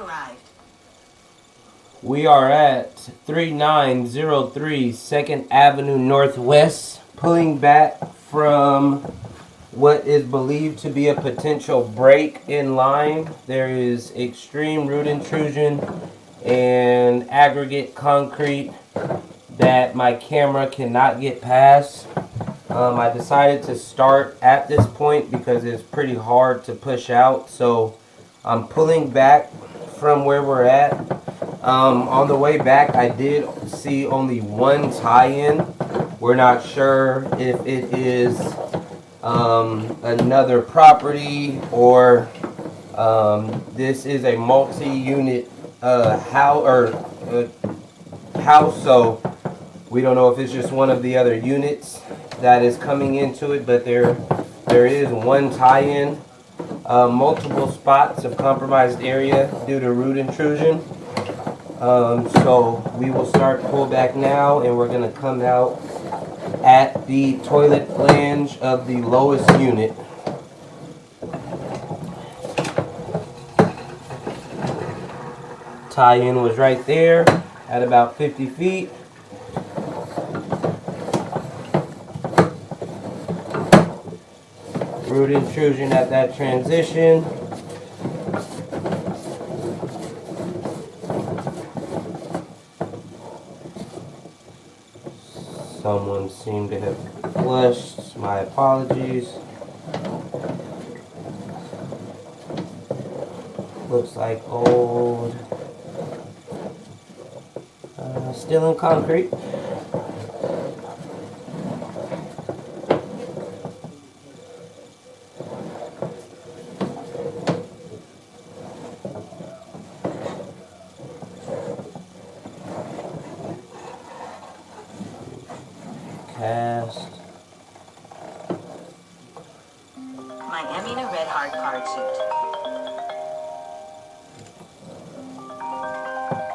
arrived. We are at 3903 2nd Avenue Northwest, pulling back from what is believed to be a potential break in line. There is extreme root intrusion and aggregate concrete that my camera cannot get past. I decided to start at this point because it's pretty hard to push out, so I'm pulling back from where we're at. On the way back, I did see only one tie-in. We're not sure if it is another property or this is a multi-unit house, so we don't know if it's just one of the other units that is coming into it, but there is one tie-in, multiple spots of compromised area due to root intrusion. So we will start pullback now, and we're going to come out at the toilet flange of the lowest unit. Tie-in was right there at about 50 feet. Root intrusion at that transition. Someone seemed to have flushed. My apologies. Looks like old, still in concrete. Cast. Miami in a red hard card suit.